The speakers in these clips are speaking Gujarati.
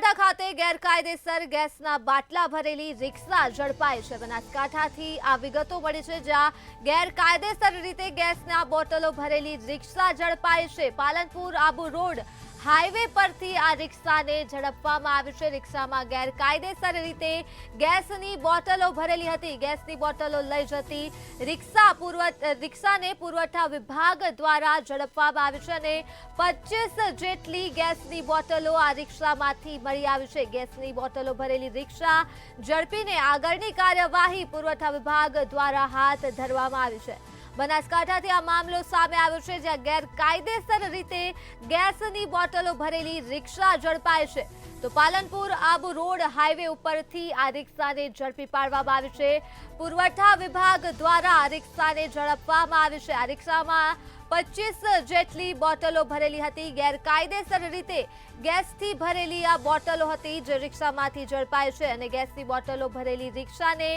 બનાસકાંઠા ખાતે ગેરકાયદેસર ગેસના બાટલા ભરેલી રિક્ષા ઝડપાઈ છે। બનાસકાંઠાથી આ વિગતો મળી છે, જ્યાં ગેરકાયદેસર રીતે ગેસના બોટલો ભરેલી રિક્ષા ઝડપાઈ છે। પાલનપુર આબુ રોડ હાઈવે પરથી આ રિક્ષાને ઝડપવામાં આવી છે। રિક્ષામાં ગેરકાયદેસર રીતે ગેસની બોટલો ભરેલી હતી। ગેસની બોટલો લઈ જતી રિક્ષાને પુરવઠા વિભાગ દ્વારા ઝડપવામાં આવી છે અને 25 જેટલી ગેસની બોટલો આ રિક્ષામાંથી મળી આવી છે। ગેસની બોટલો ભરેલી રિક્ષા ઝડપીને આગળની કાર્યવાહી પુરવઠા વિભાગ દ્વારા હાથ ધરવામાં આવી છે। બનાસકાંઠાથી આ મામલો સામે આવ્યો છે, જ્યાં ગેરકાયદેસર રીતે ગેસની બોટલો ભરેલી રિક્ષા ઝડપાઈ છે। તો પાલનપુર આબુ રોડ હાઈવે ઉપરથી આ રિક્ષાને ઝડપી પાડવામાં આવી છે। પુરવઠા વિભાગ દ્વારા આ રિક્ષાને ઝડપવામાં આવી છે। આ રિક્ષામાં 25 જેટલી બોટલો ભરેલી હતી। ગેરકાયદેસર રીતે ગેસથી ભરેલી આ બોટલો હતી, જે રિક્ષામાંથી ઝડપાઈ છે અને ગેસની બોટલો ભરેલી રિક્ષાને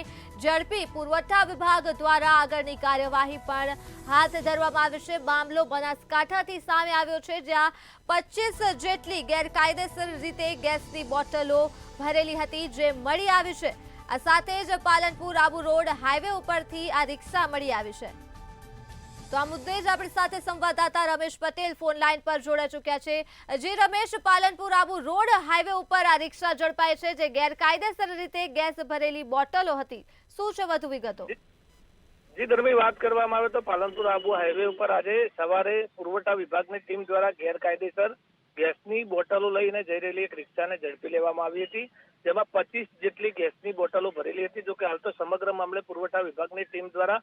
ઝડપી પુરવઠા વિભાગ દ્વારા આગળની કાર્યવાહી પણ હાથ ધરવામાં આવી છે। મામલો બનાસકાંઠાથી સામે આવ્યો છે, જ્યાં 25 જેટલી ગેરકાયદેસર રીતે ગેસની બોટલો ભરેલી હતી, જે મળી આવી છે। આ સાથે જ પાલનપુર આબુ રોડ હાઈવે ઉપરથી આ રિક્ષા મળી આવી છે। તો આ મુદ્દે જ આપણી સાથે સંવાદદાતા રમેશ પટેલ ફોન લાઈન પર જોડાઈ ચૂક્યા છે। જે રમેશ, પાલનપુર આબુ રોડ હાઈવે ઉપર આ રિક્ષા ઝડપાઈ છે, જે ગેરકાયદેસર રીતે ગેસ ભરેલી બોટલો હતી। શું છે વધુ વિગતો? જી દરમિયાન વાત કરવામાં આવે તો પાલનપુર આબુ હાઈવે ઉપર આજે સવારે પુરવઠા વિભાગની ટીમ દ્વારા ગેરકાયદેસર ગેસની બોટલો લઈને જઈ રહેલી એક રિક્ષાને ઝડપી લેવામાં આવી હતી, જેમાં 25 જેટલી ગેસની બોટલો ભરેલી હતી। જો કે હાલ તો સમગ્ર મામલે પુરવઠા વિભાગની ટીમ દ્વારા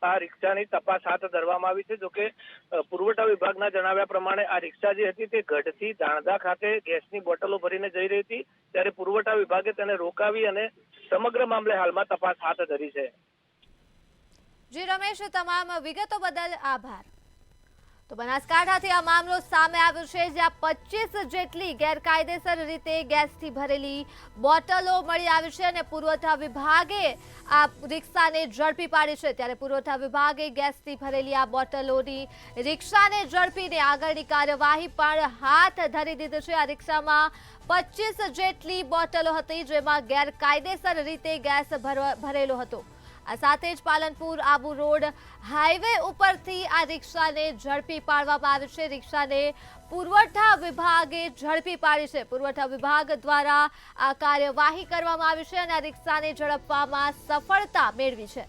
આ રિક્ષાની તપાસ હાથ ધરવામાં આવી છે। જોકે પુરવઠા વિભાગના જણાવ્યા પ્રમાણે આ રિક્ષા જે હતી તે ગઢથી ધાણદા ખાતે ગેસની બોટલો ભરીને જઈ રહી હતી, ત્યારે પુરવઠા વિભાગે તેને રોકાવી અને સમગ્ર મામલે હાલમાં તપાસ હાથ ધરી છે। જી રમેશ, તમામ વિગતો બદલ આભાર। તો બનાસકાંઠાથી આ મામલો સામે આવ્યો છે, જ્યાં 25 જેટલી ગેરકાયદેસર રીતે ગેસથી ભરેલી બોટલો મળી આવી છે અને પુરવઠા વિભાગે આ રિક્ષાને ઝડપી પાડી છે। ત્યારે પુરવઠા વિભાગે ગેસથી ભરેલી આ બોટલોની રિક્ષાને ઝડપીને આગળની કાર્યવાહી પણ હાથ ધરી દીધી છે। આ રિક્ષામાં 25 જેટલી બોટલો હતી, જેમાં ગેરકાયદેસર રીતે ગેસ ભરેલો હતો। આ સાથે જ પાલનપુર આબુ રોડ હાઈવે ઉપરથી આ રિક્ષાને ઝડપી પાડવામાં આવી છે। રિક્ષાને પુરવઠા વિભાગે ઝડપી પાડી છે। પુરવઠા વિભાગ દ્વારા આ કાર્યવાહી કરવામાં આવી છે અને આ રિક્ષાને ઝડપવામાં સફળતા મેળવી છે।